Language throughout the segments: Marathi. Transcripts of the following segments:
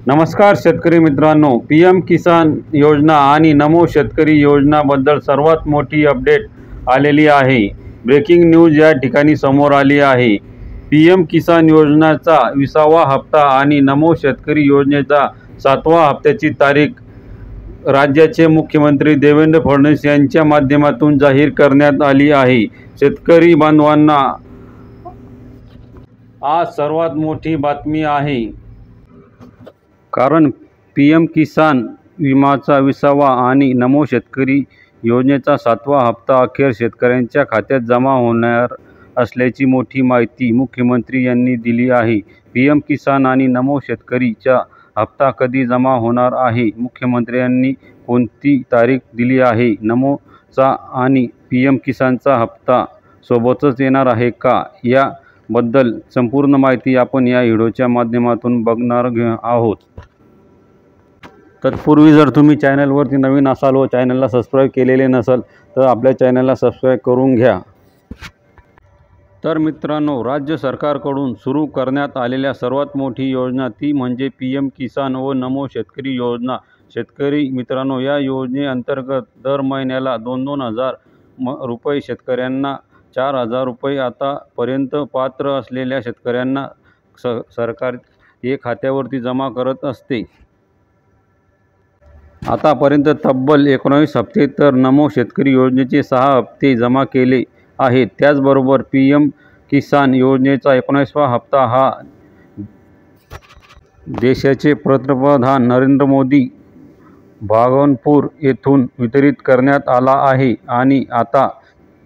नमस्कार शेतकरी मित्रांनो, पीएम किसान योजना आणि नमो शेतकरी योजनाबद्दल सर्वात मोठी अपडेट आलेली आहे। ब्रेकिंग न्यूज या ठिकाणी समोर आली आहे। पीएम किसान योजनेचा 20वा हप्ता आणि नमो शेतकरी योजनेचा 7व्या हप्त्याची तारीख राज्याचे मुख्यमंत्री देवेंद्र फडणवीस यांच्या माध्यमातून जाहीर करण्यात आली आहे। शेतकरी बांधवांना आज सर्वात मोठी बातमी आहे, कारण पीएम किसान विमाचा 20वा आणि नमो शेतकरी योजनेचा 7वा हप्ता अखेर शेतकऱ्यांच्या खात्यात जमा होणार असल्याची मोठी माहिती मुख्यमंत्री यांनी दिली आहे। पीएम किसान आणि नमो शेतकरीचा हप्ता कधी जमा होणार आहे? मुख्यमंत्र्यांनी कोणती तारीख दिली आहे? नमोचा आणि पीएम किसानचा हप्ता सोबतच येणार आहे का? याबद्दल संपूर्ण माहिती आपण या व्हिडिओच्या माध्यमातून बघणार आहोत। तत्पूर्वी जर तुम्ही चॅनलवरती नवीन असाल व चॅनलला सबस्क्राईब केलेले नसाल तर आपल्या चॅनलला सबस्क्राईब करून घ्या। तर मित्रांनो, राज्य सरकारकडून सुरू करण्यात आलेल्या सर्वात मोठी योजना ती म्हणजे पीएम किसान व नमो शेतकरी योजना। शेतकरी मित्रांनो, या योजनेअंतर्गत दर महिन्याला 2,000 रुपये शेतकऱ्यांना 4,000 रुपये आतापर्यंत पात्र असलेल्या शेतकऱ्यांना सरकार खात्यावरती जमा करत असते। आतापर्यंत तब्बल 19 हप्ते तर नमो शेतकरी योजनेचे 6 हप्ते जमा केले आहेत। त्याचबरोबर पीएम किसान योजनेचा 19वा हप्ता हा देशाचे पंतप्रधान नरेंद्र मोदी भागलपूर येथून वितरित करण्यात आला आहे आणि आता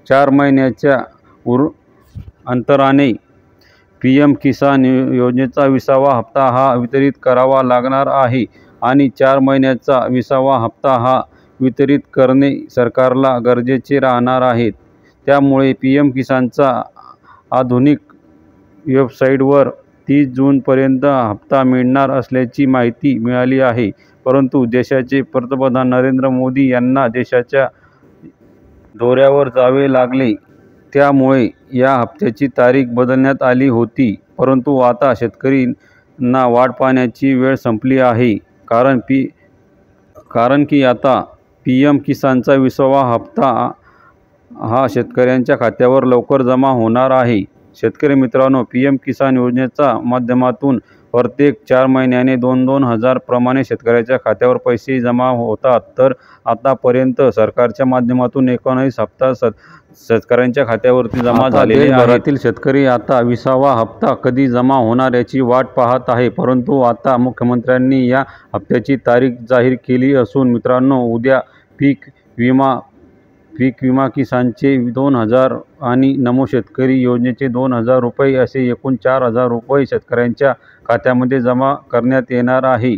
4 महिन्याच्या अंतराने पीएम किसान योजनेचा 20वा हप्ता हा वितरित करावा लागणार आहे आणि 4 महिन्याचा 20वा हप्ता हा वितरित करणे सरकारला गरजेचे राहणार आहे। त्यामुळे पीएम किसानचा आधुनिक वेबसाईटवर 30 जूनपर्यंत हप्ता मिळणार असल्याची माहिती मिळाली आहे। परंतु देशाचे पंतप्रधान नरेंद्र मोदी यांना देशाच्या दौऱ्यावर जावे लागले, त्यामुळे या हप्त्याची तारीख बदलण्यात आली होती। परंतु आता शेतकऱ्यांना वाट पाहण्याची वेळ संपली आहे, कारण की आता पीएम किसानचा 20वा हप्ता हा शेतकऱ्यांच्या खात्यावर लवकर जमा होणार आहे। शेतकरी मित्रांनो, पीएम किसान योजनेच्या माध्यमातून प्रत्येक 4 महिन्याने 2,000 प्रमाणे शेतकऱ्याच्या खात्यावर पैसे जमा होतात। तर आतापर्यंत सरकारच्या माध्यमातून 19 हप्ता शेतकऱ्यांच्या खात्यावरती जमा झालेले आहेत। देशभरातील शेतकरी आता 20वा हप्ता कधी जमा होणार याची वाट पाहत आहे। परंतु आता मुख्यमंत्र्यांनी या हप्त्याची तारीख जाहीर केली असून मित्रांनो, उद्या पीक विमा किसानचे 2,000 आणि नमो शेतकरी योजनेचे 2,000 रुपये असे एकूण 4,000 रुपये शेतकऱ्यांच्या खात्यामध्ये जमा करण्यात येणार आहे।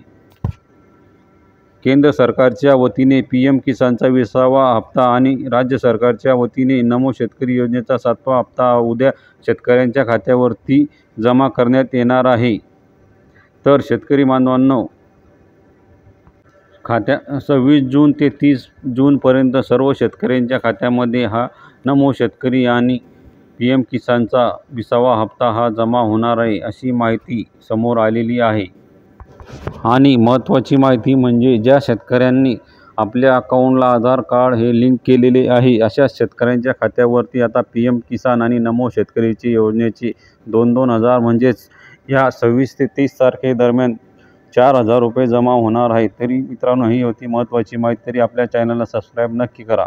केंद्र सरकारच्या वतीने पीएम किसानचा 20वा हप्ता आणि राज्य सरकारच्या वतीने नमो शेतकरी योजनेचा 7वा हप्ता उद्या शेतकऱ्यांच्या खात्यावरती जमा करण्यात येणार आहे। तर शेतकरी बांधवांनो, 26 जून ते 30 जूनपर्यंत सर्व शेतकऱ्यांच्या खात्यामध्ये हा नमो शेतकरी आणि पीएम किसानचा 20वा हप्ता हा जमा होणार आहे, अशी माहिती समोर आलेली आहे। आणि महत्त्वाची माहिती म्हणजे ज्या शेतकऱ्यांनी आपल्या अकाउंटला आधार कार्ड हे लिंक केलेले आहे, अशा शेतकऱ्यांच्या खात्यावरती आता पीएम किसान आणि नमो शेतकरीची योजनेचे 2,000 म्हणजेच या 26 ते 30 तारखेदरम्यान 4,000 रुपये जमा होणार आहेत। तरी मित्रांनो, ही होती महत्त्वाची माहिती। तरी आपल्या चॅनलला सबस्क्राईब नक्की करा।